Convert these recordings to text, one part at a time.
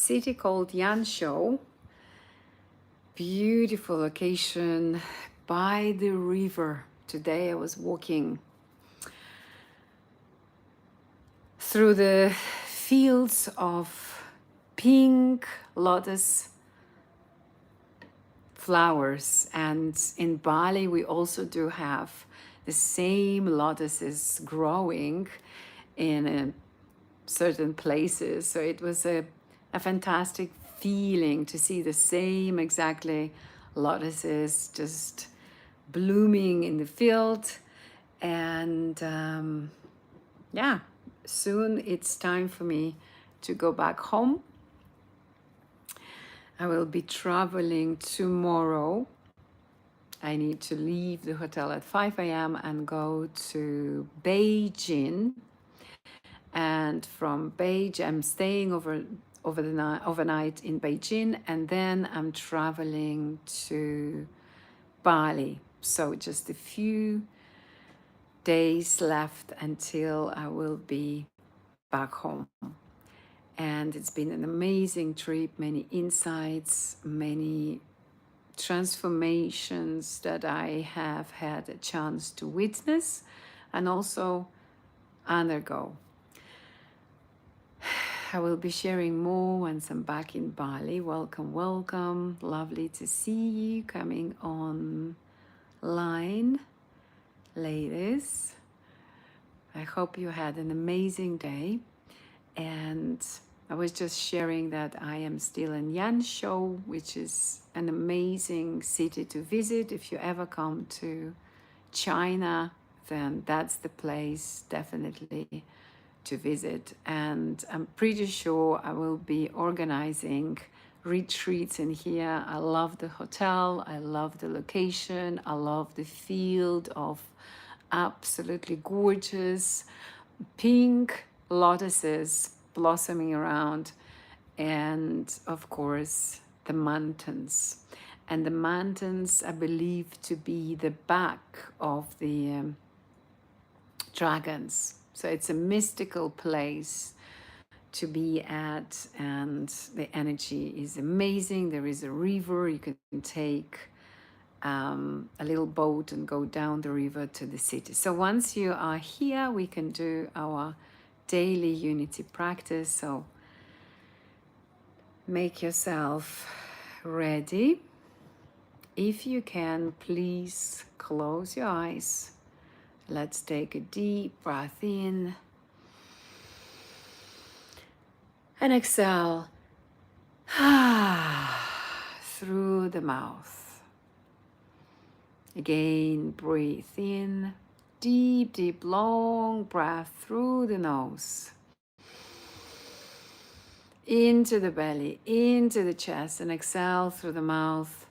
city called Yanshou. Beautiful location by the river. Today I was walking through the fields of pink lotus flowers, and in Bali we also do have the same lotuses growing in certain places. So it was a fantastic feeling to see the same exactly lotuses just blooming in the field. And yeah, soon it's time for me to go back home. I will be traveling tomorrow. I need to leave the hotel at 5 a.m. and go to Beijing. And from Beijing, I'm staying overnight in Beijing, and then I'm traveling to Bali. So just a few days left until I will be back home. And it's been an amazing trip, many insights, many transformations that I have had a chance to witness and also undergo. I will be sharing more once I'm back in Bali. Welcome, welcome. Lovely to see you coming online, ladies. I hope you had an amazing day. And I was just sharing that I am still in Yanshou, which is an amazing city to visit. If you ever come to China, then that's the place definitely to visit. And I'm pretty sure I will be organizing retreats in here. I love the hotel, I love the location, I love the field of absolutely gorgeous pink lotuses blossoming around, and of course the mountains. And the mountains I believe to be the back of the dragons. So it's a mystical place to be at, and the energy is amazing. There is a river, you can take a little boat and go down the river to the city. So once you are here, we can do our daily unity practice. So make yourself ready. If you can, please close your eyes. Let's take a deep breath in and exhale through the mouth. Again, breathe in, deep, deep, long breath through the nose. Into the belly, into the chest, and exhale through the mouth.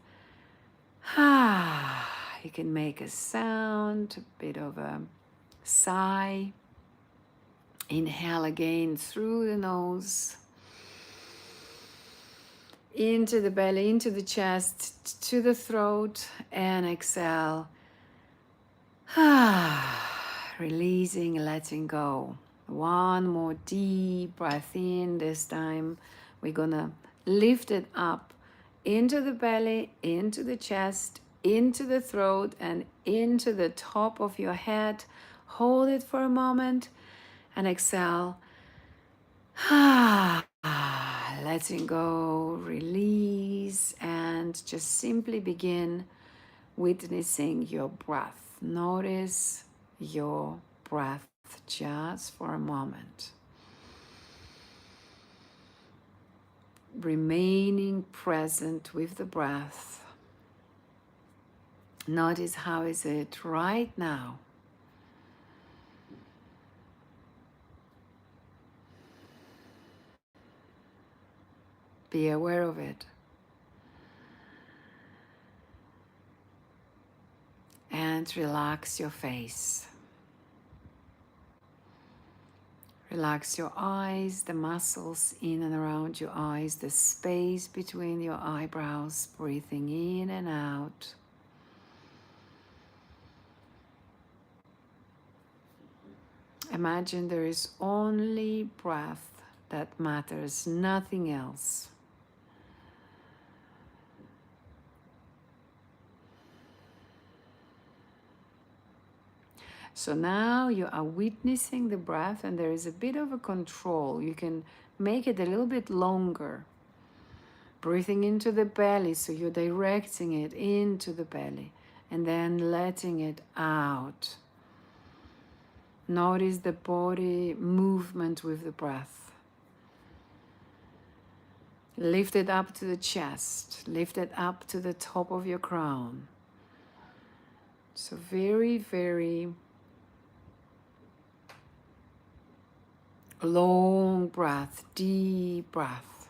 You can make a sound, a bit of a sigh. Inhale again through the nose. Into the belly, into the chest, to the throat, and exhale. Releasing, letting go. One more deep breath in. This time we're gonna lift it up into the belly, into the chest, into the throat, and into the top of your head. Hold it for a moment and exhale. Letting go, release, and just simply begin witnessing your breath. Notice your breath just for a moment. Remaining present with the breath. Notice how is it right now. Be aware of it. And relax your face. Relax your eyes, the muscles in and around your eyes, the space between your eyebrows, breathing in and out. Imagine there is only breath that matters, nothing else. So now you are witnessing the breath, and there is a bit of a control. You can make it a little bit longer. Breathing into the belly, so you're directing it into the belly and then letting it out. Notice the body movement with the breath. Lift it up to the chest, lift it up to the top of your crown. So very, very long breath, deep breath.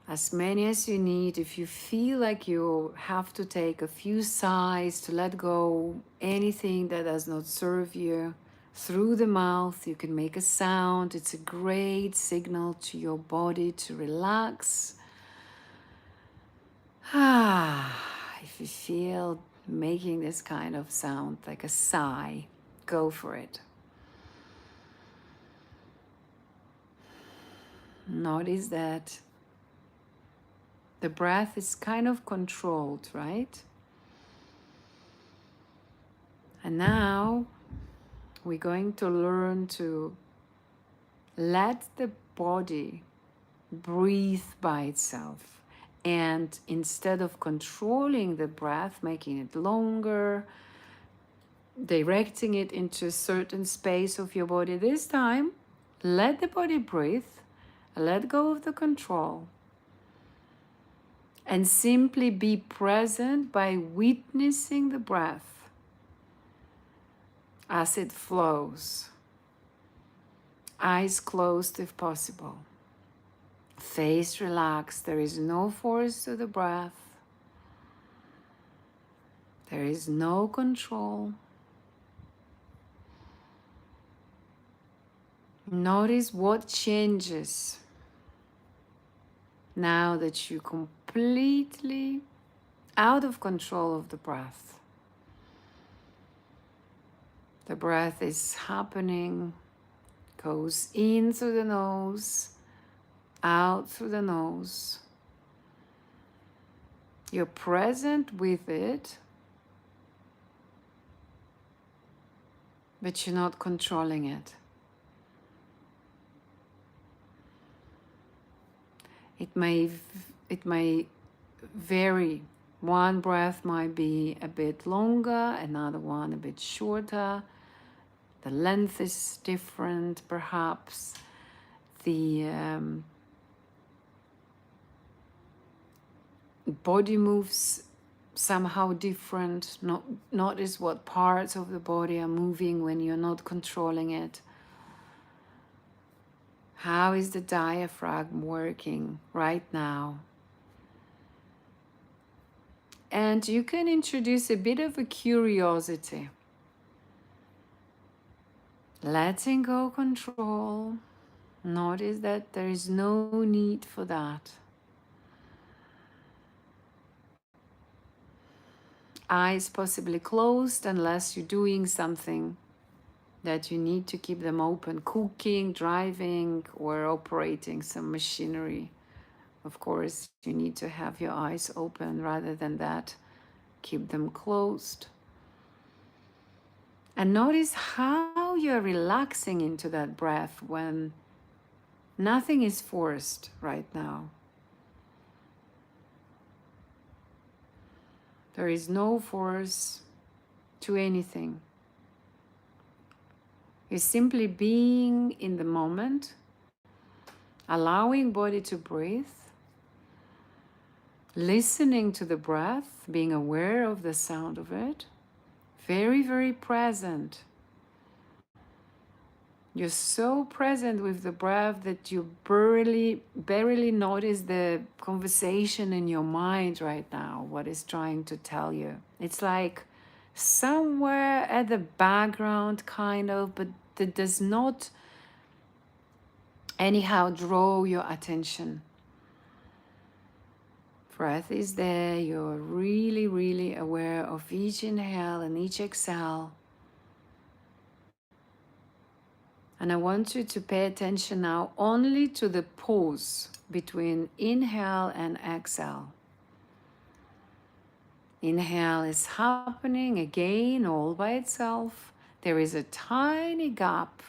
As many as you need. If you feel like you have to take a few sighs to let go anything that does not serve you, through the mouth you can make a sound. It's a great signal to your body to relax. If you feel making this kind of sound like a sigh, go for it. Notice that the breath is kind of controlled, right? And now we're going to learn to let the body breathe by itself. And instead of controlling the breath, making it longer, directing it into a certain space of your body, this time, let the body breathe, let go of the control, and simply be present by witnessing the breath as it flows. Eyes closed if possible. Face relaxed. There is no force to the breath. There is no control. Notice what changes now that you're completely out of control of the breath. The breath is happening, goes in through the nose, out through the nose. You're present with it, but you're not controlling it. It may vary. One breath might be a bit longer, another one a bit shorter. The length is different, perhaps. The body moves somehow different. Notice what parts of the body are moving when you're not controlling it. How is the diaphragm working right now? And you can introduce a bit of a curiosity. Letting go control. Notice that there is no need for that. Eyes possibly closed unless you're doing something that you need to keep them open, cooking, driving, or operating some machinery. Of course, you need to have your eyes open. Rather than that, keep them closed. And notice how you're relaxing into that breath when nothing is forced right now. There is no force to anything. You're simply being in the moment, allowing body to breathe, listening to the breath, being aware of the sound of it, very, very present. You're so present with the breath that you barely notice the conversation in your mind right now, what it's trying to tell you. It's like somewhere at the background, kind of, but that does not anyhow draw your attention. Breath is there. You're really, really aware of each inhale and each exhale. And I want you to pay attention now only to the pause between inhale and exhale. Inhale is happening again all by itself. There is a tiny gap.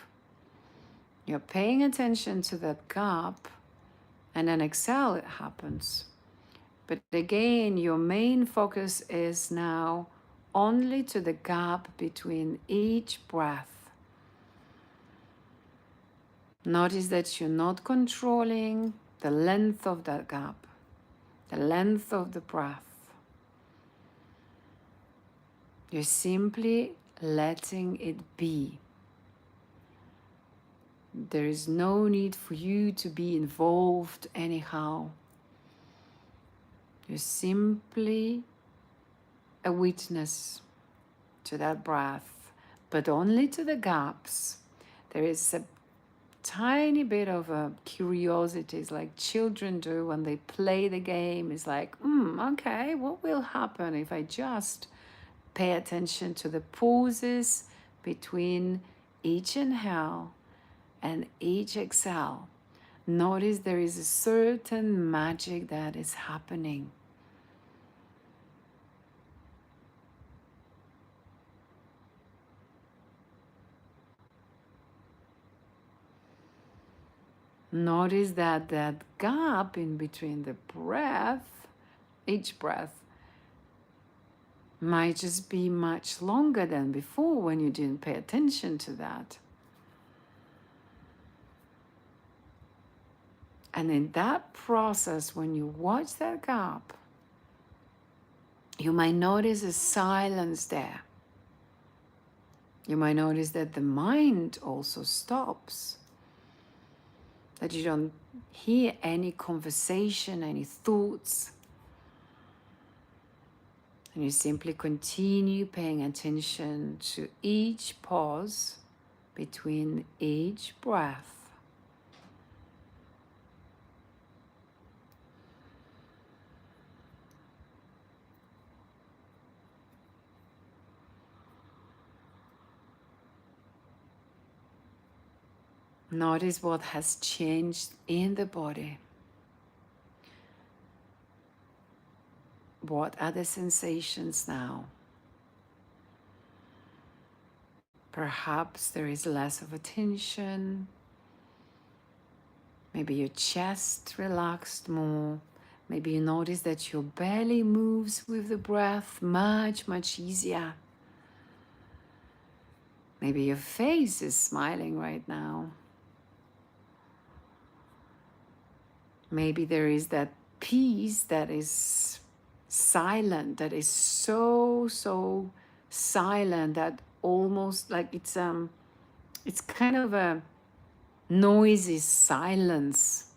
You're paying attention to that gap, and then exhale, it happens. But again, your main focus is now only to the gap between each breath. Notice that you're not controlling the length of that gap, the length of the breath. You're simply letting it be. There is no need for you to be involved anyhow. You're simply a witness to that breath, but only to the gaps. There is a tiny bit of a curiosity. It's like children do when they play the game. It's like, okay, what will happen if I just pay attention to the pauses between each inhale and each exhale? Notice there is a certain magic that is happening. Notice that that gap in between the breath, each breath, might just be much longer than before when you didn't pay attention to that. And in that process, when you watch that gap, you might notice a silence there. You might notice that the mind also stops, that you don't hear any conversation, any thoughts. And you simply continue paying attention to each pause between each breath. Notice what has changed in the body. What are the sensations now? Perhaps there is less of a tension. Maybe your chest relaxed more. Maybe you notice that your belly moves with the breath much, much easier. Maybe your face is smiling right now. Maybe there is that peace that is silent, that is so silent that almost like it's kind of a noisy silence,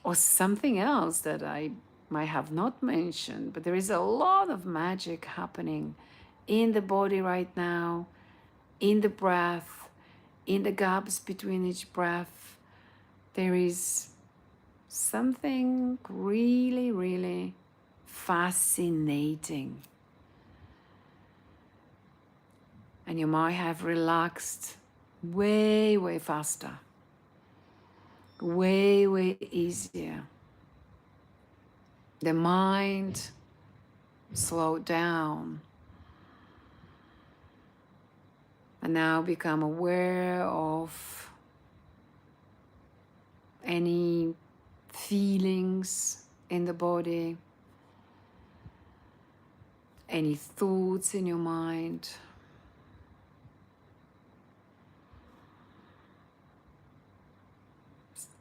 or something else that I might have not mentioned. But there is a lot of magic happening in the body right now, in the breath, in the gaps between each breath. There is something really, really fascinating. And you might have relaxed way, way faster, way, way easier. The mind slowed down. And now become aware of any feelings in the body, any thoughts in your mind.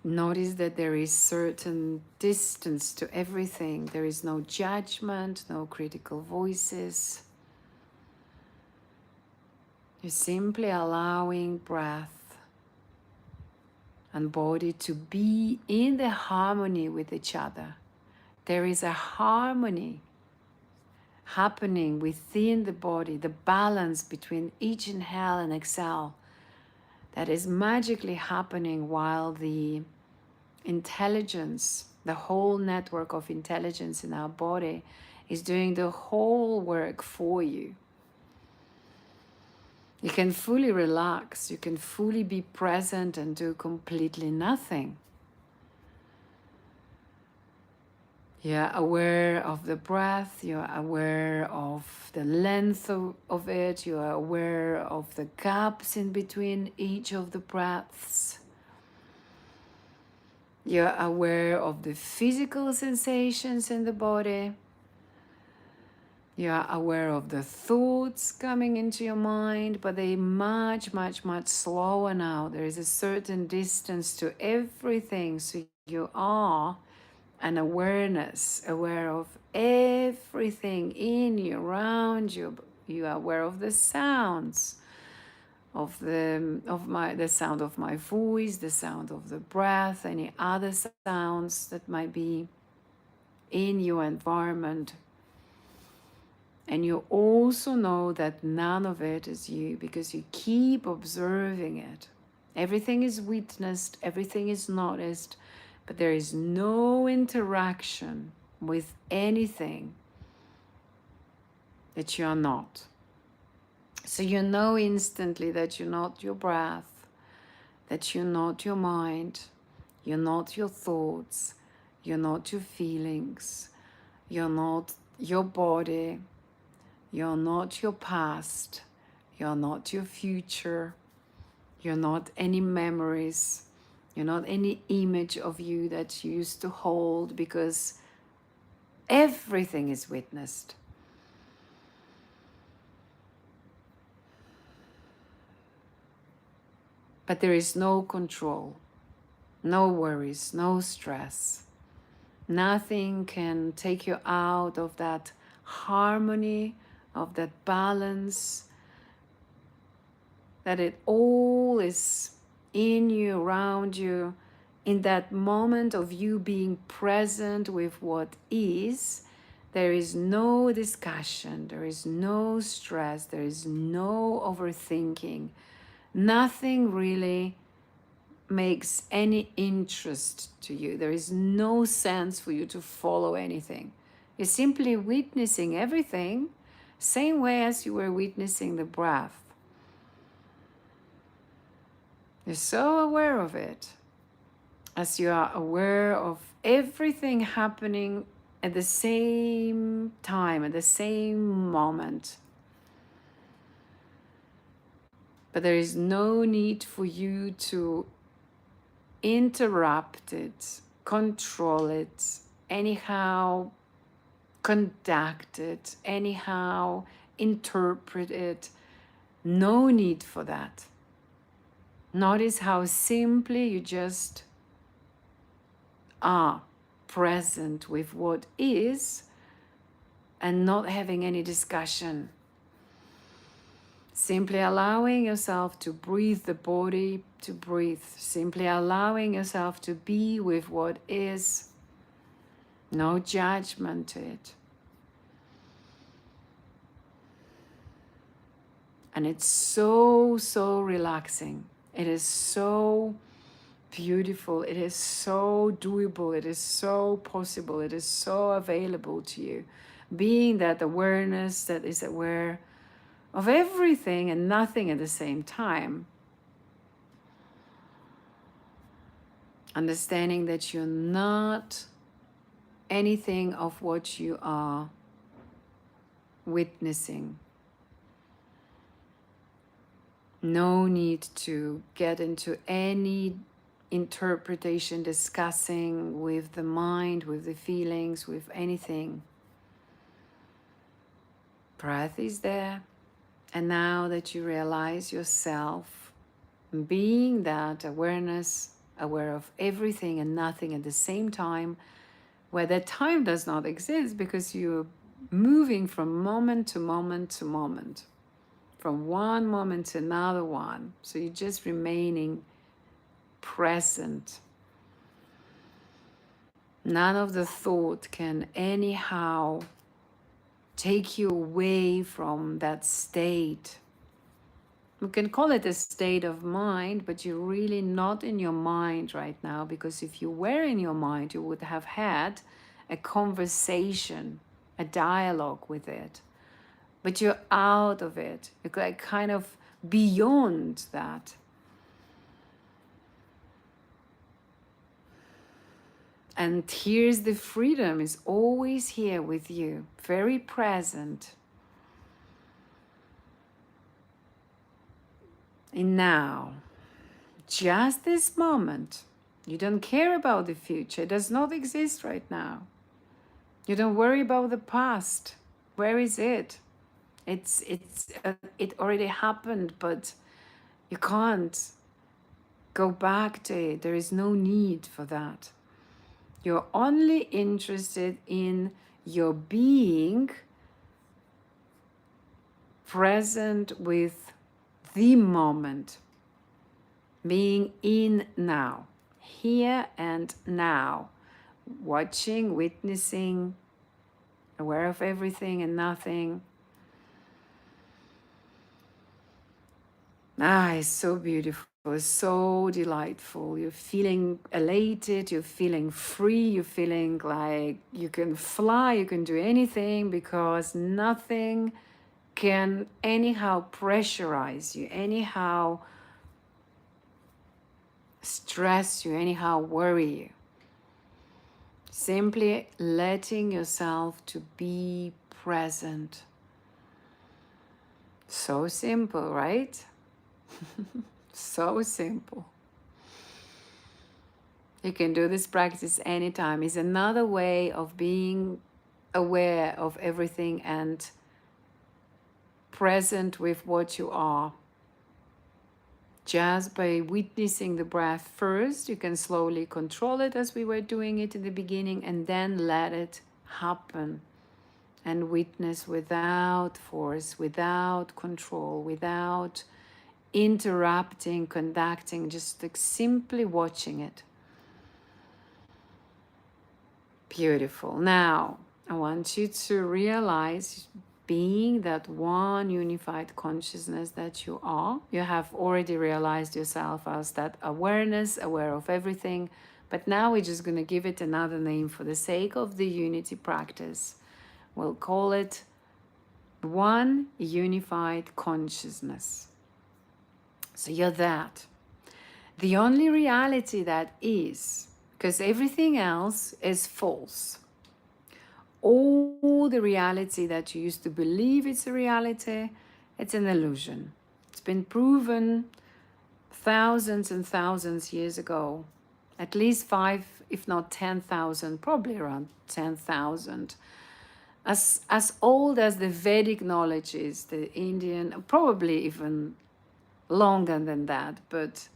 Notice that there is certain distance to everything. There is no judgment, no critical voices. You're simply allowing breath and body to be in the harmony with each other. There is a harmony happening within the body, the balance between each inhale and exhale that is magically happening while the intelligence, the whole network of intelligence in our body is doing the whole work for you. You can fully relax. You can fully be present and do completely nothing. You're aware of the breath. You're aware of the length of it. You are aware of the gaps in between each of the breaths. You're aware of the physical sensations in the body. You are aware of the thoughts coming into your mind, but they're much, much, much slower now. There is a certain distance to everything. So you are an awareness, aware of everything in you, around you. You are aware of the sounds, of the sound of my voice, the sound of the breath, any other sounds that might be in your environment. And you also know that none of it is you because you keep observing it. Everything is witnessed, everything is noticed, but there is no interaction with anything that you are not. So you know instantly that you're not your breath, that you're not your mind, you're not your thoughts, you're not your feelings, you're not your body, you're not your past, you're not your future, you're not any memories, you're not any image of you that you used to hold, because everything is witnessed. But there is no control, no worries, no stress. Nothing can take you out of that harmony, of that balance, that it all is in you, around you, in that moment of you being present with what is. There is no discussion, there is no stress, there is no overthinking. Nothing really makes any interest to you. There is no sense for you to follow anything. You're simply witnessing everything, same way as you were witnessing the breath. You're so aware of it, as you are aware of everything happening at the same time, at the same moment. But there is no need for you to interrupt it, control it, anyhow conduct it, anyhow interpret it. No need for that. Notice how simply you just are present with what is and not having any discussion. Simply allowing yourself to breathe the body, to breathe. Simply allowing yourself to be with what is. No judgment to it. And it's so, so relaxing. It is so beautiful. It is so doable. It is so possible. It is so available to you. Being that awareness that is aware of everything and nothing at the same time. Understanding that you're not anything of what you are witnessing. No need to get into any interpretation, discussing with the mind, with the feelings, with anything. Breath is there. And now that you realize yourself being that awareness, aware of everything and nothing at the same time, where that time does not exist because you're moving from moment to moment to moment, from one moment to another one. So you're just remaining present. None of the thought can anyhow take you away from that state. You can call it a state of mind, but you're really not in your mind right now, because if you were in your mind, you would have had a conversation, a dialogue with it. But you're out of it. You're like kind of beyond that. And here's the freedom, is always here with you, very present. And now, just this moment, you don't care about the future. It does not exist right now. You don't worry about the past. Where is it? It already happened, but you can't go back to it. There is no need for that. You're only interested in your being present with the moment, being in now, here and now, watching, witnessing, aware of everything and nothing. It's so beautiful, it's so delightful. You're feeling elated, you're feeling free, you're feeling like you can fly, you can do anything, because nothing can anyhow pressurize you, anyhow stress you, anyhow worry you. Simply letting yourself to be present. So simple, right? So simple. You can do this practice anytime. It's another way of being aware of everything and present with what you are. Just by witnessing the breath first, you can slowly control it as we were doing it in the beginning, and then let it happen and witness without force, without control, without interrupting, conducting, just like simply watching it. Beautiful. Now, I want you to realize, being that one unified consciousness that you are, you have already realized yourself as that awareness, aware of everything, but now we're just going to give it another name for the sake of the unity practice. We'll call it one unified consciousness. So you're that. The only reality that is, because everything else is false. All the reality that you used to believe it's a reality, it's an illusion. It's been proven thousands and thousands years ago, at least 5, if not 10,000, probably around 10,000. As old as the Vedic knowledge is, the Indian, probably even longer than that, but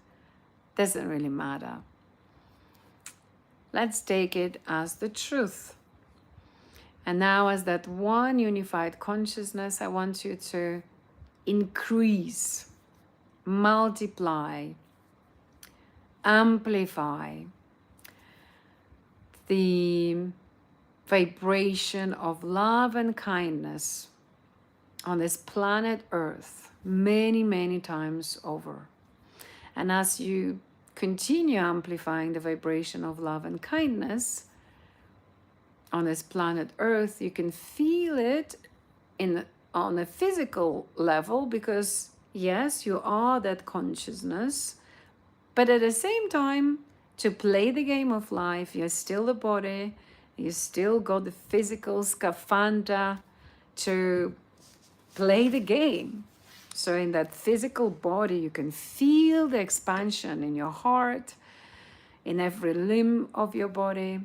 doesn't really matter. Let's take it as the truth. And now, as that one unified consciousness, I want you to increase, multiply, amplify the vibration of love and kindness on this planet Earth many, many times over. And as you continue amplifying the vibration of love and kindness on this planet Earth, you can feel it on a physical level, because yes, you are that consciousness, but at the same time, to play the game of life, you're still the body, you still got the physical scaphandra to play the game. So in that physical body, you can feel the expansion in your heart, in every limb of your body,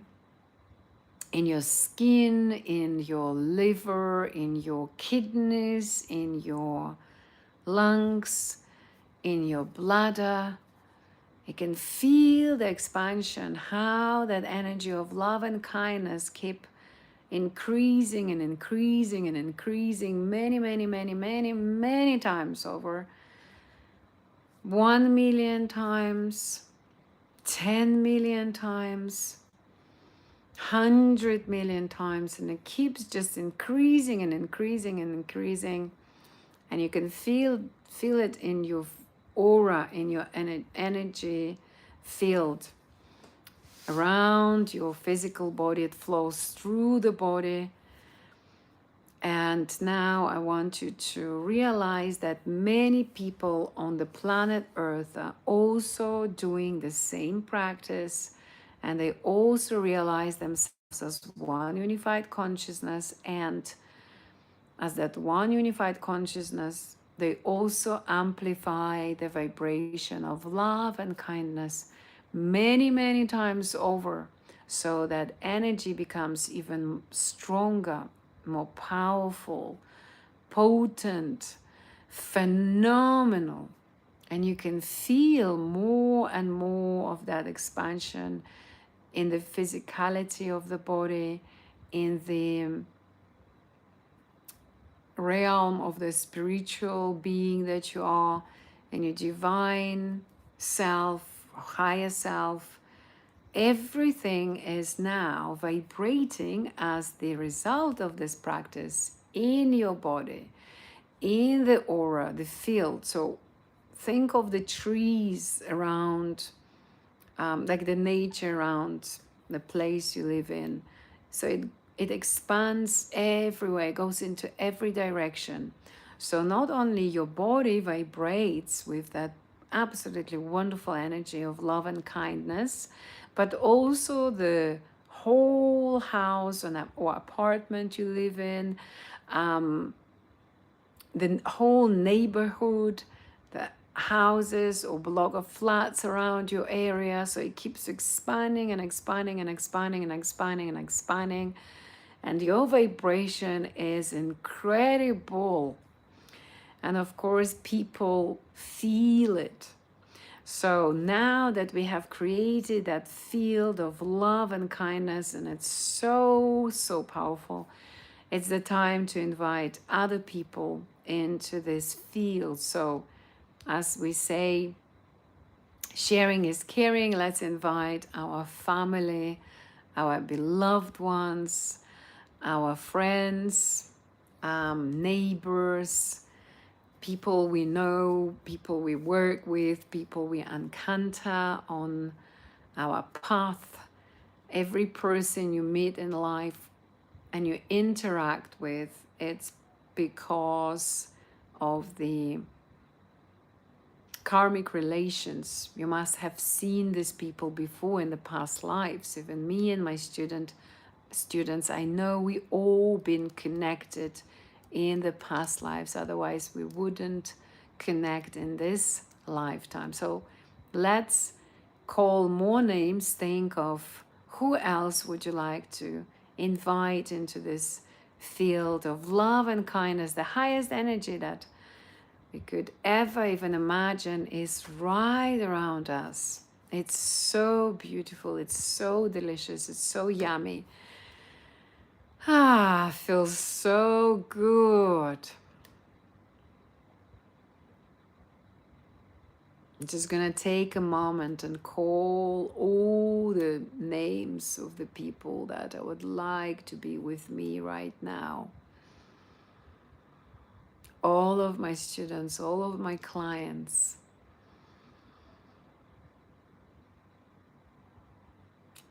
in your skin, in your liver, in your kidneys, in your lungs, in your bladder. You can feel the expansion, how that energy of love and kindness keep increasing and increasing and increasing many, many, many, many, many times over. 1 million times, 10 million times, 100 million times, and it keeps just increasing and increasing and increasing. And you can feel it in your aura, in your energy field around your physical body. It flows through the body, And now I want you to realize that many people on the planet Earth are also doing the same practice, and they also realize themselves as one unified consciousness. And as that one unified consciousness, they also amplify the vibration of love and kindness many, many times over, so that energy becomes even stronger, more powerful, potent, phenomenal. And you can feel more and more of that expansion in the physicality of the body, in the realm of the spiritual being that you are, and your divine self, higher self. Everything is now vibrating as the result of this practice in your body, in the aura, the field. So think of the trees around, like the nature around the place you live in. So it expands everywhere, it goes into every direction. So not only your body vibrates with that absolutely wonderful energy of love and kindness, but also the whole house or apartment you live in, the whole neighborhood, the houses or block of flats around your area. So it keeps expanding and expanding and expanding and expanding and expanding. And your vibration is incredible. And of course, people feel it. So now that we have created that field of love and kindness, and it's so, so powerful, it's the time to invite other people into this field. So, as we say, sharing is caring. Let's invite our family, our beloved ones, our friends, neighbors, people we know, people we work with, people we encounter on our path. Every person you meet in life and you interact with, it's because of the karmic relations. You must have seen these people before in the past lives. Even me and my students, I know we all been connected in the past lives, otherwise we wouldn't connect in this lifetime. So let's call more names. Think of who else would you like to invite into this field of love and kindness. The highest energy that we could ever even imagine is right around us. It's so beautiful, it's so delicious, it's so yummy. Feels so good. I'm just gonna take a moment and call all the names of the people that I would like to be with me right now. All of my students, all of my clients.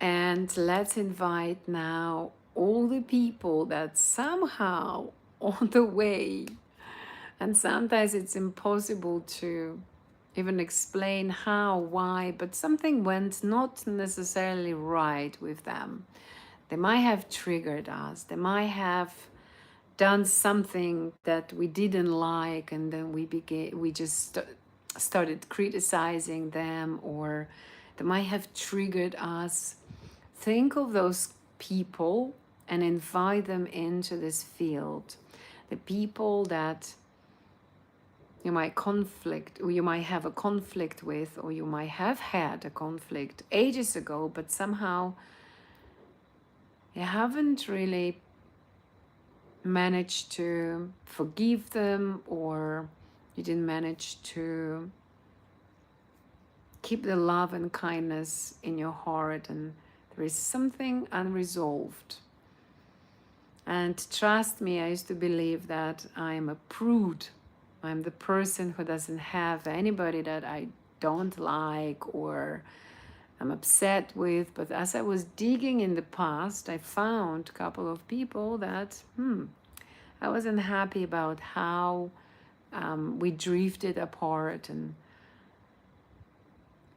And let's invite now all the people that somehow on the way, and sometimes it's impossible to even explain how, why, but something went not necessarily right with them. They might have triggered us. They might have done something that we didn't like, and then we just started criticizing them, or they might have triggered us. Think of those people and invite them into this field. The people that you might conflict, or you might have a conflict with, or you might have had a conflict ages ago, but somehow you haven't really managed to forgive them, or you didn't manage to keep the love and kindness in your heart, and there is something unresolved. And trust me, I used to believe that I'm a prude. I'm the person who doesn't have anybody that I don't like or I'm upset with. But as I was digging in the past, I found a couple of people that, I wasn't happy about how we drifted apart, and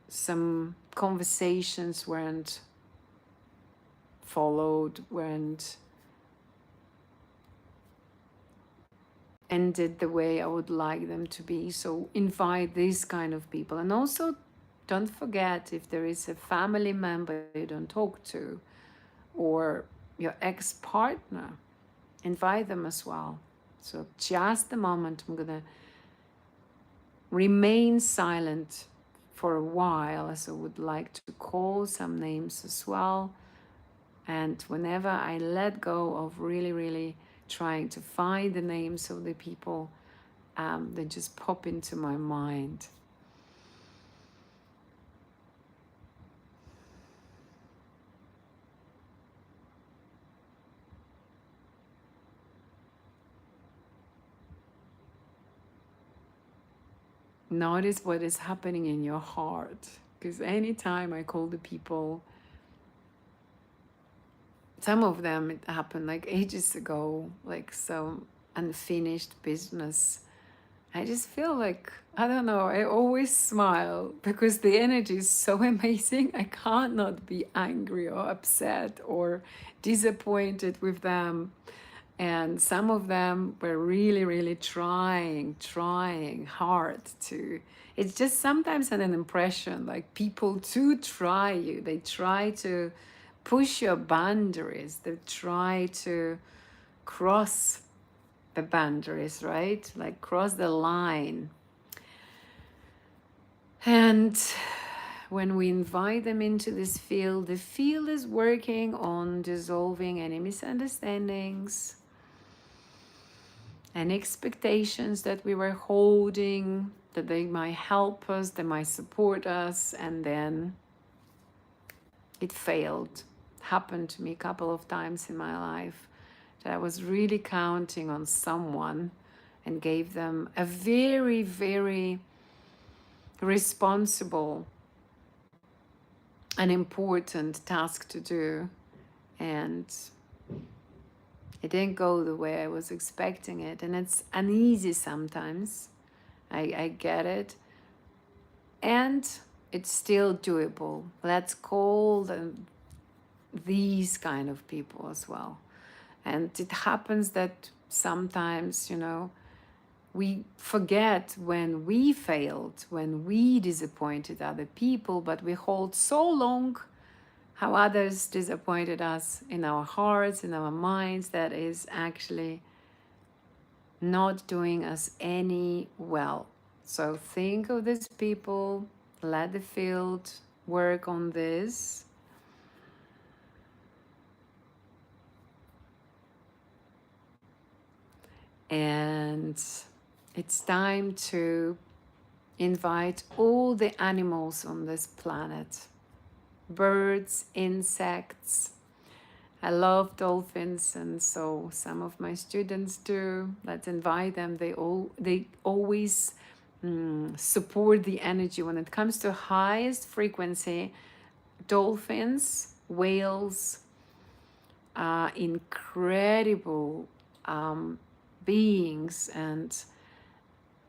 some conversations weren't followed, weren't ended the way I would like them to be. So invite these kind of people. And also don't forget, if there is a family member you don't talk to, or your ex-partner, invite them as well. So just a moment, I'm gonna remain silent for a while, as I would like to call some names as well. And whenever I let go of really trying to find the names of the people, they just pop into my mind. Notice what is happening in your heart, because anytime I call the people, some of them it happened like ages ago, like some unfinished business. I just feel like, I don't know, I always smile because the energy is so amazing. I can't not be angry or upset or disappointed with them. And some of them were really trying hard to. It's just sometimes an impression, like people do try you. They try to push your boundaries. They try to cross the boundaries, right? Like cross the line. And when we invite them into this field, the field is working on dissolving any misunderstandings and expectations that we were holding, that they might help us, they might support us, and then it failed. Happened to me a couple of times in my life, that I was really counting on someone and gave them a very responsible and important task to do, and it didn't go the way I was expecting it. And it's uneasy sometimes. I get it. And it's still doable. Let's call them these kind of people as well. And it happens that sometimes, you know, we forget when we failed, when we disappointed other people, but we hold so long how others disappointed us in our hearts, in our minds, that is actually not doing us any well. So think of these people, let the field work on this. And it's time to invite all the animals on this planet, birds, insects. I love dolphins, and so some of my students do. Let's invite them. They always support the energy when it comes to highest frequency. Dolphins, whales, incredible beings. And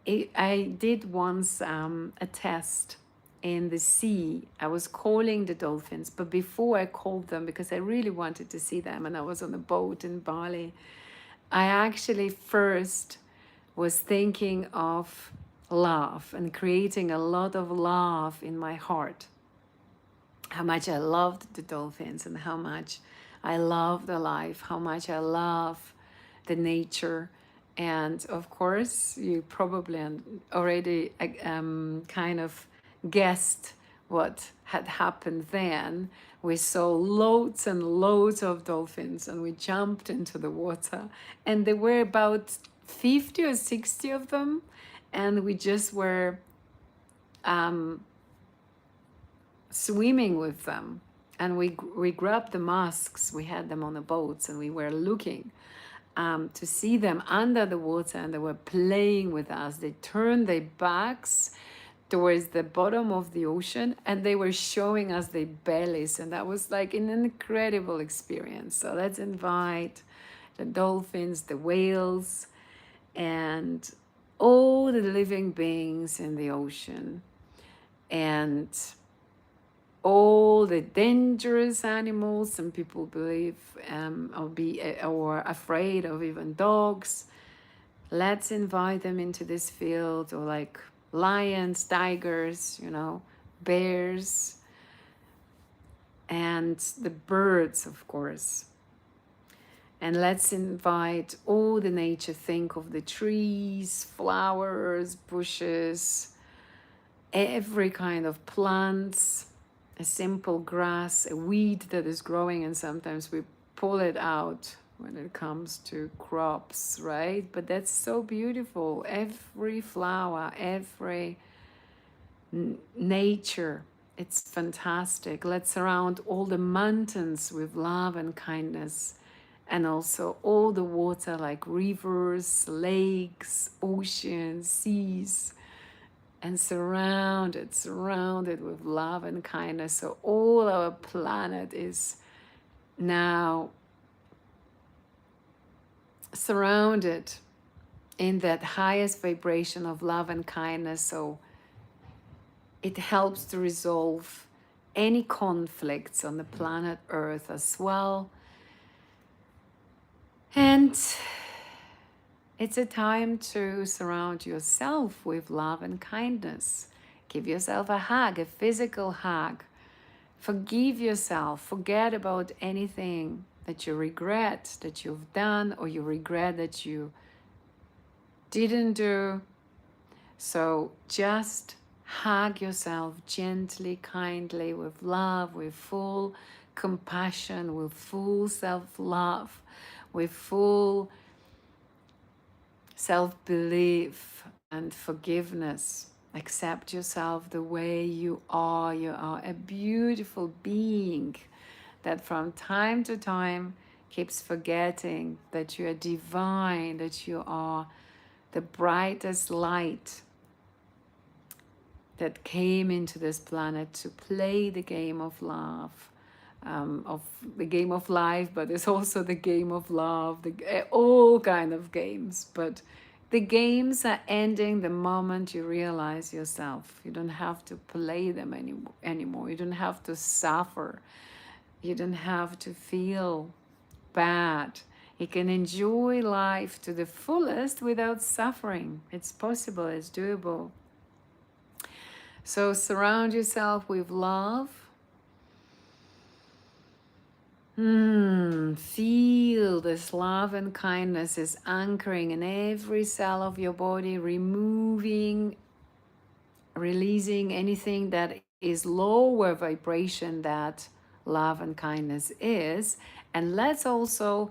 I did once a test in the sea. I was calling the dolphins, but before I called them, because I really wanted to see them, and I was on a boat in Bali, I actually first was thinking of love and creating a lot of love in my heart. How much I loved the dolphins, and how much I love the life, how much I love the nature. And of course, you probably already kind of guessed what had happened then. We saw loads and loads of dolphins, and we jumped into the water, and there were about 50 or 60 of them, and we just were swimming with them. And we grabbed the masks, we had them on the boats, and we were looking to see them under the water, and they were playing with us. They turned their backs towards the bottom of the ocean, and they were showing us their bellies, and that was like an incredible experience. So let's invite the dolphins, the whales, and all the living beings in the ocean, and all the dangerous animals. Some people believe or afraid of even dogs. Let's invite them into this field, or like lions, tigers, bears, and the birds, of course. And let's invite all the nature. Think of the trees, flowers, bushes, every kind of plants, a simple grass, a weed that is growing, and sometimes we pull it out when it comes to crops, right? But that's so beautiful. Every flower, every nature, it's fantastic. Let's surround all the mountains with love and kindness, and also all the water, like rivers, lakes, oceans, seas, and surrounded with love and kindness. So all our planet is now surrounded in that highest vibration of love and kindness. So it helps to resolve any conflicts on the planet Earth as well. And it's a time to surround yourself with love and kindness. Give yourself a hug, a physical hug. Forgive yourself. Forget about anything that you regret that you've done, or you regret that you didn't do. So just hug yourself gently, kindly, with love, with full compassion, with full self-love, with full self-belief and forgiveness. Accept yourself the way you are. You are a beautiful being that from time to time keeps forgetting that you are divine, that you are the brightest light that came into this planet to play the game of love, of the game of life, but it's also the game of love, all kind of games. But the games are ending the moment you realize yourself. You don't have to play them anymore. You don't have to suffer. You don't have to feel bad. You can enjoy life to the fullest without suffering. It's possible, it's doable. So surround yourself with love. Feel this love and kindness is anchoring in every cell of your body, releasing anything that is lower vibration that love and kindness is. And let's also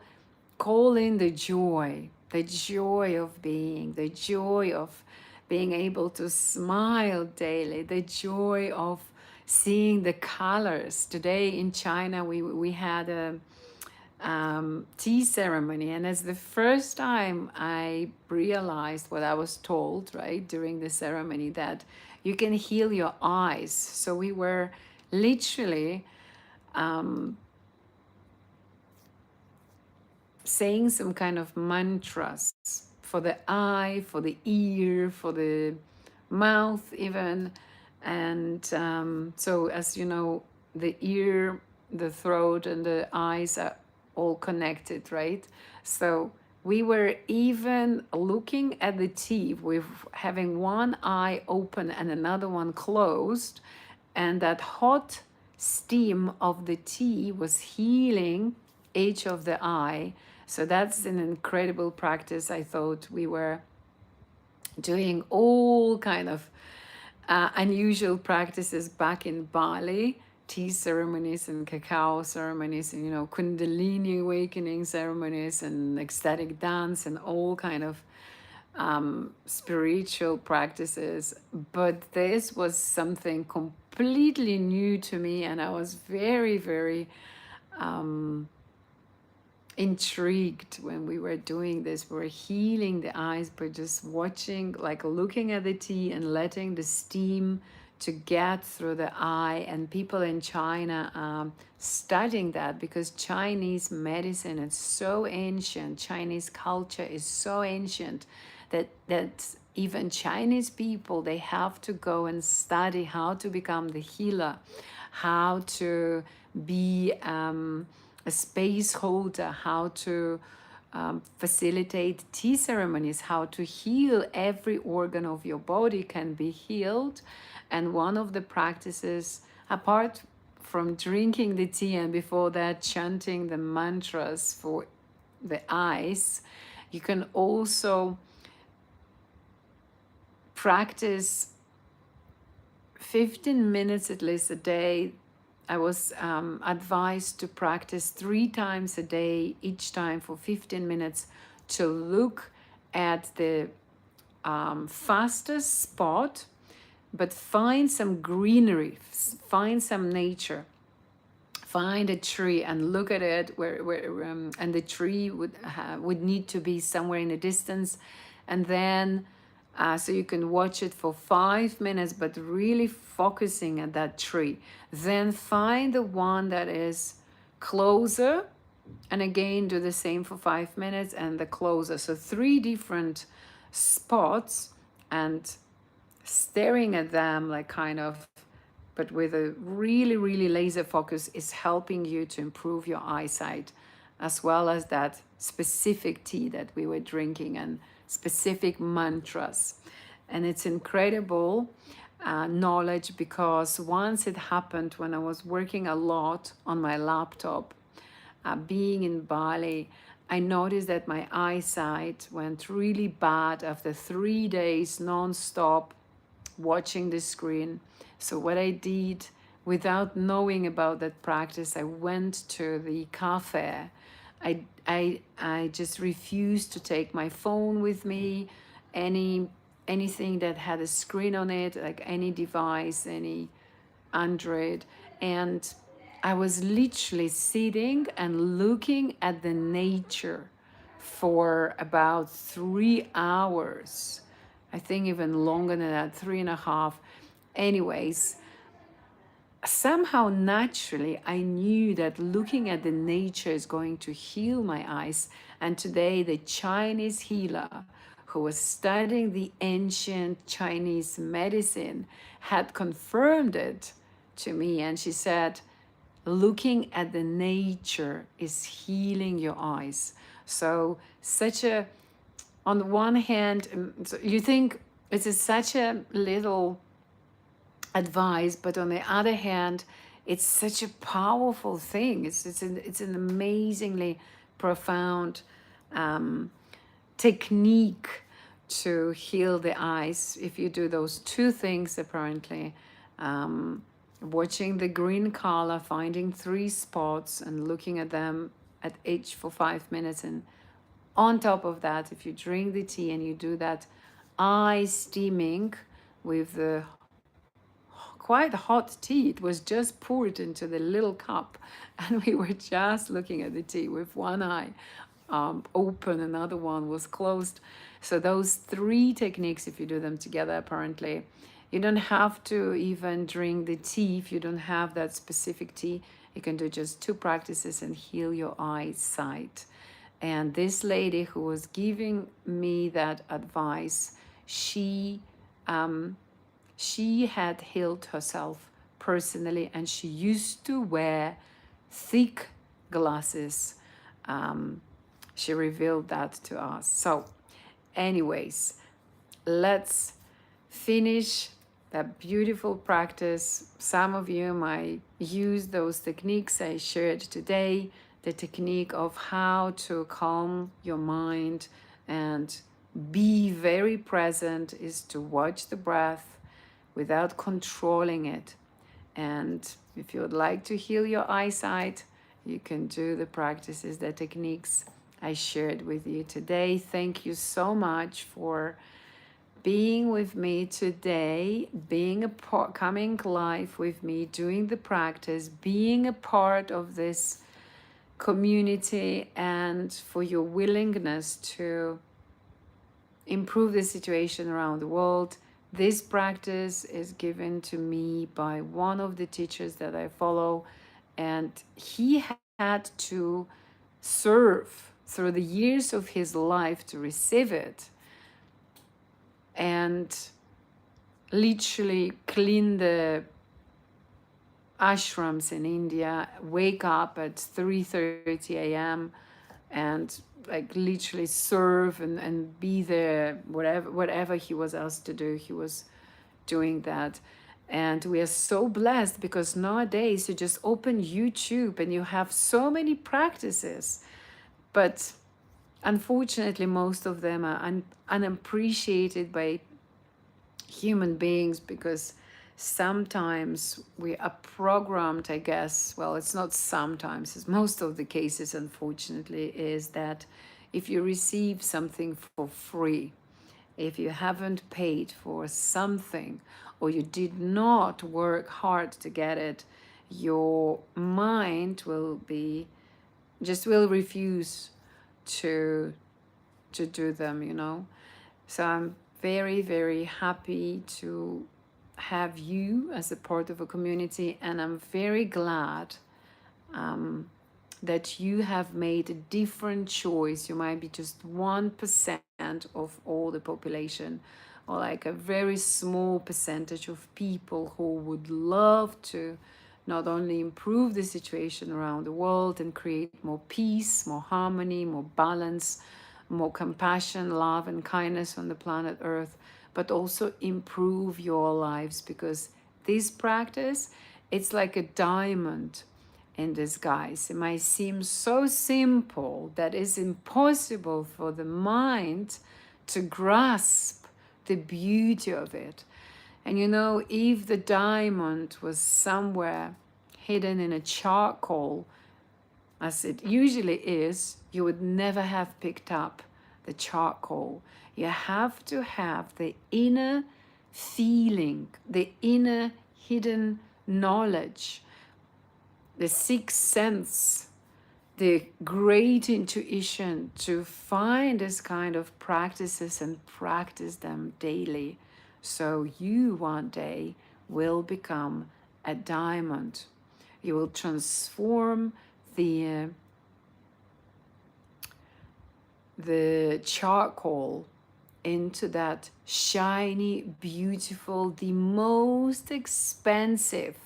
call in the joy of being, the joy of being able to smile daily, the joy of seeing the colors. Today in China, we had a tea ceremony, and it's the first time I realized what I was told, right, during the ceremony, that you can heal your eyes. So we were literally saying some kind of mantras for the eye, for the ear, for the mouth even. And so, as you know, the ear, the throat, and the eyes are all connected, right? So we were even looking at the tea with having one eye open and another one closed, and that hot steam of the tea was healing each of the eye. So that's an incredible practice. I thought we were doing all kind of unusual practices back in Bali, tea ceremonies and cacao ceremonies, and Kundalini awakening ceremonies and ecstatic dance and all kind of spiritual practices. But this was something completely new to me, and I was very, very intrigued when we were doing this. We were healing the eyes by just watching, like looking at the tea and letting the steam to get through the eye, and people in China studying that, because Chinese medicine is so ancient, Chinese culture is so ancient that even Chinese people, they have to go and study how to become the healer, how to be a space holder, how to facilitate tea ceremonies, how to heal every organ of your body can be healed. And one of the practices, apart from drinking the tea and before that chanting the mantras for the eyes, you can also practice 15 minutes at least a day. I was advised to practice 3 times a day, each time for 15 minutes, to look at the fastest spot, but find some greenery, find some nature, find a tree and look at it and the tree would need to be somewhere in the distance, and then so you can watch it for 5 minutes, but really focusing at that tree. Then find the one that is closer, and again do the same for 5 minutes, and the closer. So 3 different spots, and staring at them like kind of, but with a really, really laser focus, is helping you to improve your eyesight, as well as that specific tea that we were drinking and specific mantras. And it's incredible knowledge, because once it happened when I was working a lot on my laptop, being in Bali, I noticed that my eyesight went really bad after 3 days non-stop watching the screen. So what I did, without knowing about that practice, I went to the cafe. I just refused to take my phone with me, anything that had a screen on it, like any device, any Android. And I was literally sitting and looking at the nature for about 3 hours. I think even longer than that, 3.5. Anyways, somehow naturally I knew that looking at the nature is going to heal my eyes. And today the Chinese healer who was studying the ancient Chinese medicine had confirmed it to me, and she said, looking at the nature is healing your eyes. So such a, on the one hand, so you think it's such a little advice, but on the other hand, it's such a powerful thing. It's an amazingly profound technique to heal the eyes if you do those 2 things apparently. Watching the green color, finding 3 spots and looking at them at each for 5 minutes. And on top of that, if you drink the tea and you do that eye steaming with the quite hot tea, it was just poured into the little cup, and we were just looking at the tea with one eye open, another one was closed. So those 3 techniques, if you do them together, apparently you don't have to even drink the tea. If you don't have that specific tea, you can do just 2 practices and heal your eyesight. And this lady who was giving me that advice, she had healed herself personally, and she used to wear thick glasses. She revealed that to us. So anyways, let's finish that beautiful practice. Some of you might use those techniques I shared today, the technique of how to calm your mind and be very present is to watch the breath without controlling it. And if you would like to heal your eyesight, you can do the practices, the techniques I shared with you today. Thank you so much for being with me today, being a part, coming live with me, doing the practice, being a part of this community, and for your willingness to improve the situation around the world. This practice is given to me by one of the teachers that I follow, and he had to serve through the years of his life to receive it, and literally clean the ashrams in India, wake up at 3:30 a.m. and like literally serve and be there, whatever he was asked to do, he was doing that. And we are so blessed because nowadays you just open YouTube and you have so many practices, but unfortunately most of them are unappreciated by human beings because sometimes we are programmed, I guess. Well, it's not sometimes, it's most of the cases, unfortunately, is that if you receive something for free, if you haven't paid for something or you did not work hard to get it, your mind will be just will refuse to do them, you know. So I'm very, very happy to have you as a part of a community, and I'm very glad that you have made a different choice. You might be just 1% of all the population, or like a very small percentage of people who would love to not only improve the situation around the world and create more peace, more harmony, more balance, more compassion, love, and kindness on the planet Earth, but also improve your lives, because this practice, it's like a diamond in disguise. It might seem so simple that it's impossible for the mind to grasp the beauty of it. And you know, if the diamond was somewhere hidden in a charcoal, as it usually is, you would never have picked up the charcoal. You have to have the inner feeling, the inner hidden knowledge, the sixth sense, the great intuition to find this kind of practices and practice them daily. So you one day will become a diamond. You will transform the charcoal into that shiny, beautiful, the most expensive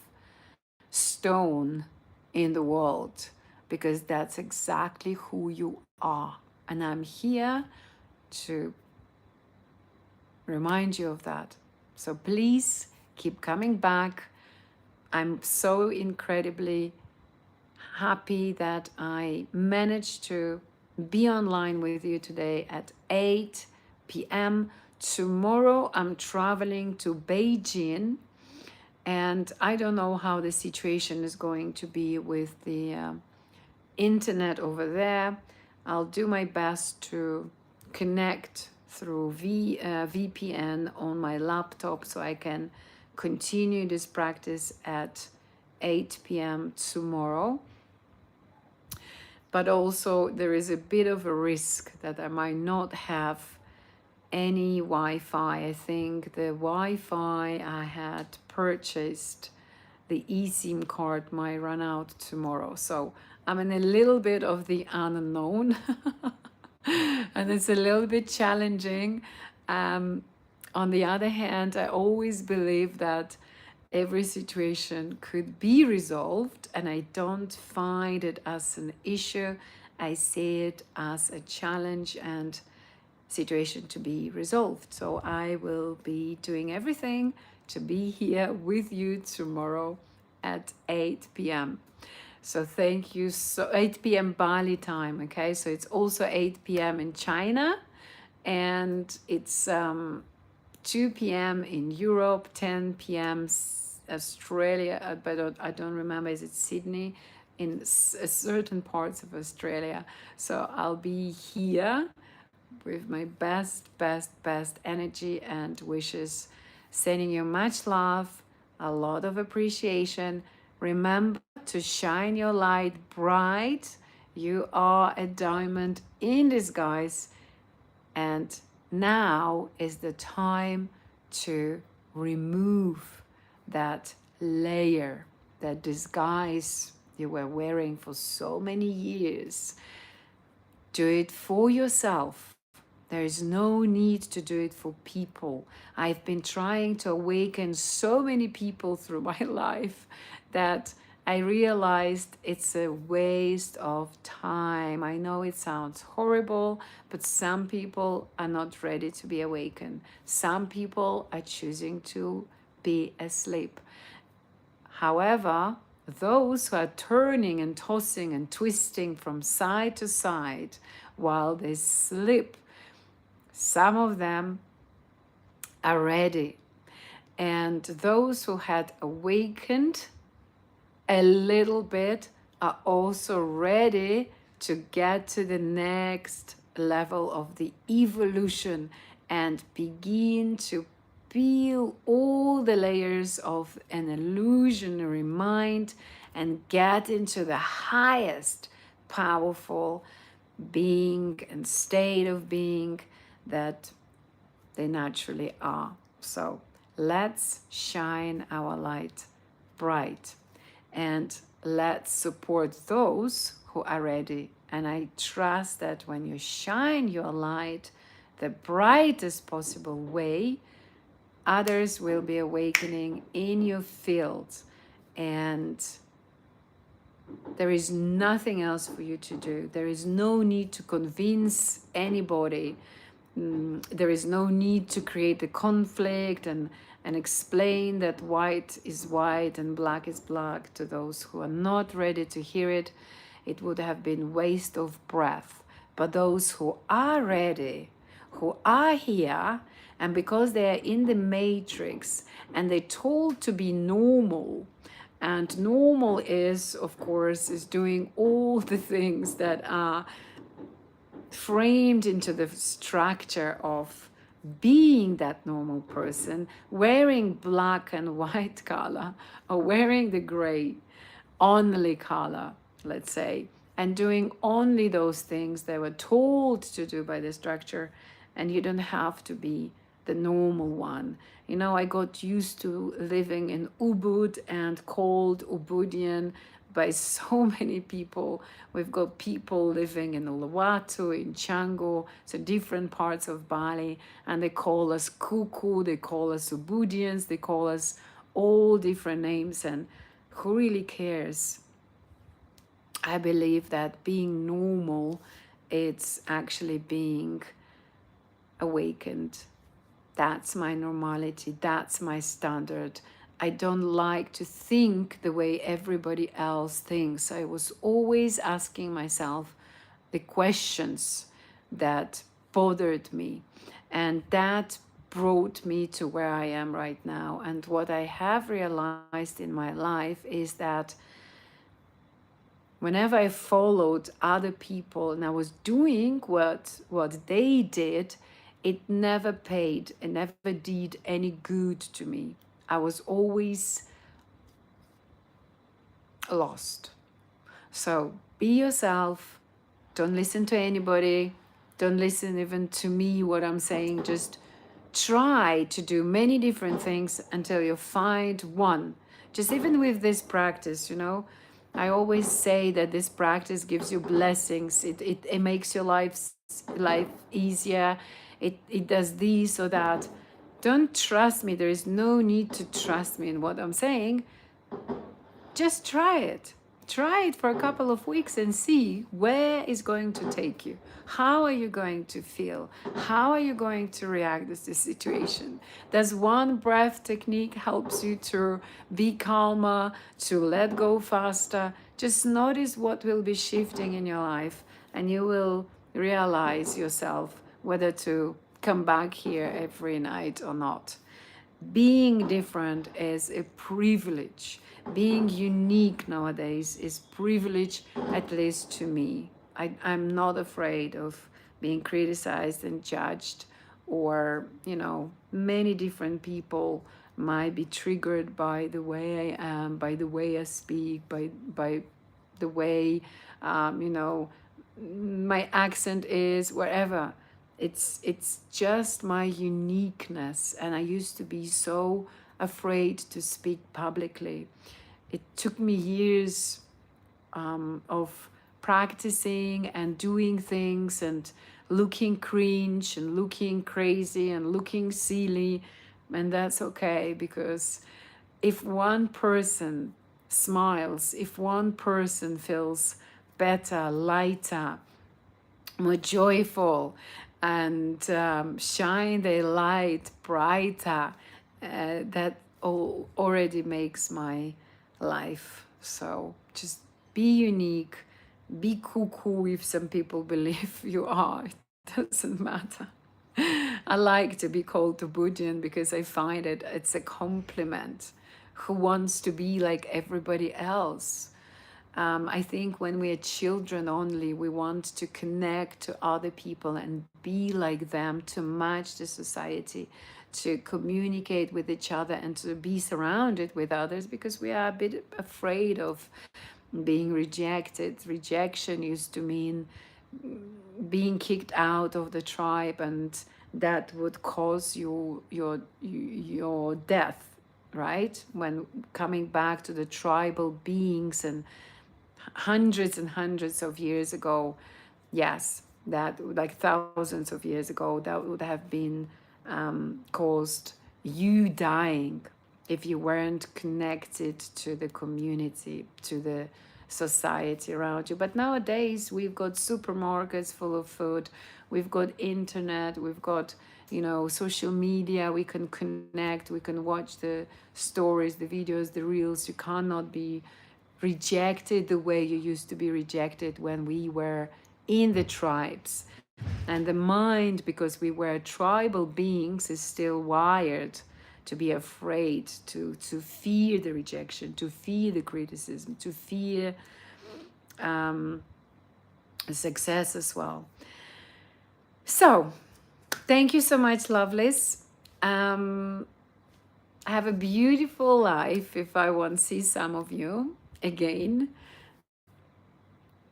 stone in the world, because that's exactly who you are. And I'm here to remind you of that. So please keep coming back. I'm so incredibly happy that I managed to be online with you today at 8 p.m. Tomorrow I'm traveling to Beijing, and I don't know how the situation is going to be with the internet over there. I'll do my best to connect through VPN on my laptop so I can continue this practice at 8 p.m. tomorrow. But also there is a bit of a risk that I might not have any Wi-Fi. I think the Wi-Fi I had purchased, the eSIM card, might run out tomorrow. So I'm in a little bit of the unknown and it's a little bit challenging. On the other hand, I always believe that every situation could be resolved, and I don't find it as an issue. I see it as a challenge and situation to be resolved. So I will be doing everything to be here with you tomorrow at 8 p.m. So thank you. So 8 p.m. Bali time, okay? So it's also 8 p.m. in China, and it's 2 p.m. in Europe, 10 p.m. Australia, but I don't remember, is it Sydney? In certain parts of Australia. So I'll be here with my best energy and wishes, sending you much love, a lot of appreciation. Remember to shine your light bright. You are a diamond in disguise, and now is the time to remove that layer, that disguise you were wearing for so many years. Do it for yourself. There is no need to do it for people. I've been trying to awaken so many people through my life that I realized it's a waste of time. I know it sounds horrible, but some people are not ready to be awakened. Some people are choosing to be asleep. However, those who are turning and tossing and twisting from side to side while they sleep, some of them are ready. And those who had awakened a little bit are also ready to get to the next level of the evolution and begin to peel all the layers of an illusionary mind and get into the highest powerful being and state of being that they naturally are. So let's shine our light bright and let's support those who are ready. And I trust that when you shine your light the brightest possible way, others will be awakening in your field. And there is nothing else for you to do. There is no need to convince anybody. There is no need to create a conflict and explain that white is white and black is black to those who are not ready to hear it. It would have been waste of breath. But those who are ready, who are here, and because they are in the matrix and they're told to be normal, and normal is, of course, is doing all the things that are framed into the structure of being that normal person, wearing black and white color, or wearing the gray only color, let's say, and doing only those things they were told to do by the structure. And you don't have to be the normal one. You know, I got used to living in Ubud and called Ubudian by so many people. We've got people living in Uluwatu, in Canggu, so different parts of Bali, and they call us Kuku, they call us Ubudians, they call us all different names, and who really cares? I believe that being normal, it's actually being awakened. That's my normality. That's my standard. I don't like to think the way everybody else thinks. I was always asking myself the questions that bothered me. And that brought me to where I am right now. And what I have realized in my life is that whenever I followed other people and I was doing what they did, it never paid, it never did any good to me. I was always lost. So be yourself. Don't listen to anybody. Don't listen even to me, what I'm saying. Just try to do many different things until you find one. Just even with this practice, you know, I always say that this practice gives you blessings. It makes your life easier. It does this or that. Don't trust me. There is no need to trust me in what I'm saying. Just try it. Try it for a couple of weeks and see where it's going to take you. How are you going to feel? How are you going to react to this situation? Does one breath technique helps you to be calmer, to let go faster? Just notice what will be shifting in your life, and you will realize yourself whether to come back here every night or not. Being different is a privilege. Being unique nowadays is privilege, at least to me. I'm not afraid of being criticized and judged, or, you know, many different people might be triggered by the way I am, by the way I speak, by the way, you know, my accent is, wherever. It's just my uniqueness, and I used to be so afraid to speak publicly. It took me years of practicing and doing things and looking cringe and looking crazy and looking silly, and that's okay, because if one person smiles, if one person feels better, lighter, more joyful, and shine their light brighter, that all already makes my life. So just be unique, be cuckoo if some people believe you are. It doesn't matter. I like to be called a Buddhian because I find it's a compliment. Who wants to be like everybody else? I think when we're children only, we want to connect to other people and be like them, to match the society, to communicate with each other, and to be surrounded with others, because we are a bit afraid of being rejected. Rejection used to mean being kicked out of the tribe, and that would cause your death, right? When coming back to the tribal beings and hundreds and hundreds of years ago, yes, that like thousands of years ago, that would have been caused you dying if you weren't connected to the community, to the society around you. But nowadays we've got supermarkets full of food, we've got internet, we've got, you know, social media. We can connect, we can watch the stories, the videos, the reels. You cannot be rejected the way you used to be rejected when we were in the tribes. And the mind, because we were tribal beings, is still wired to be afraid, to fear the rejection, to fear the criticism, to fear success as well. So thank you so much, lovelies. Have a beautiful life if I won't see some of you again.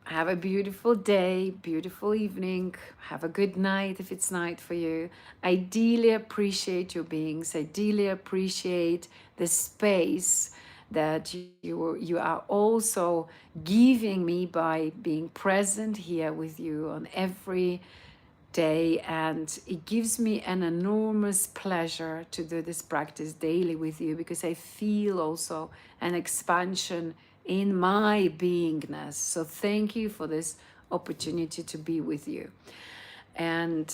Have a beautiful day, beautiful evening. Have a good night if it's night for you. I dearly appreciate your beings. I dearly appreciate the space that you are also giving me by being present here with you on every day. And it gives me an enormous pleasure to do this practice daily with you, because I feel also an expansion in my beingness. So thank you for this opportunity to be with you. And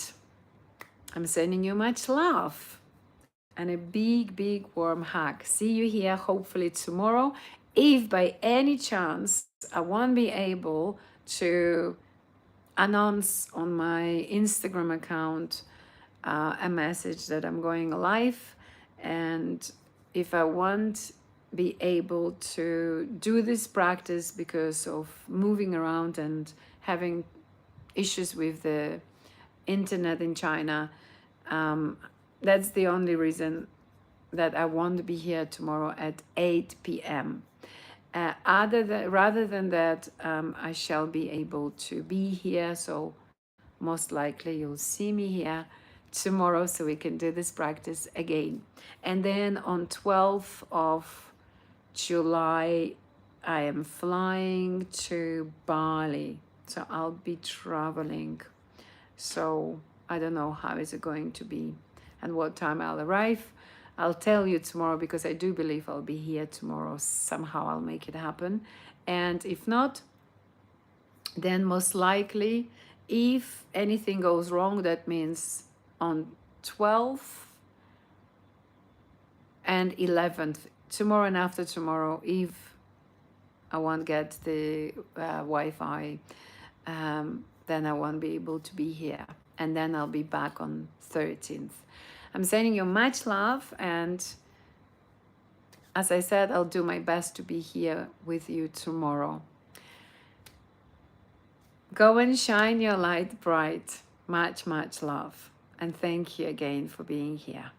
I'm sending you much love and a big, big warm hug. See you here hopefully tomorrow. If by any chance I won't be able to announce on my Instagram account a message that I'm going live, and if I won't be able to do this practice because of moving around and having issues with the internet in China, that's the only reason that I won't be here tomorrow at 8 p.m. Rather than that, I shall be able to be here. So most likely you'll see me here tomorrow so we can do this practice again. And then on 12th of July, I am flying to Bali. So I'll be traveling. So I don't know how is it going to be and what time I'll arrive. I'll tell you tomorrow, because I do believe I'll be here tomorrow. Somehow I'll make it happen. And if not, then most likely, if anything goes wrong, that means on 12th and 11th, tomorrow and after tomorrow, if I won't get the Wi-Fi, then I won't be able to be here. And then I'll be back on 13th. I'm sending you much love, and as I said, I'll do my best to be here with you tomorrow. Go and shine your light bright. Much, much love. And thank you again for being here.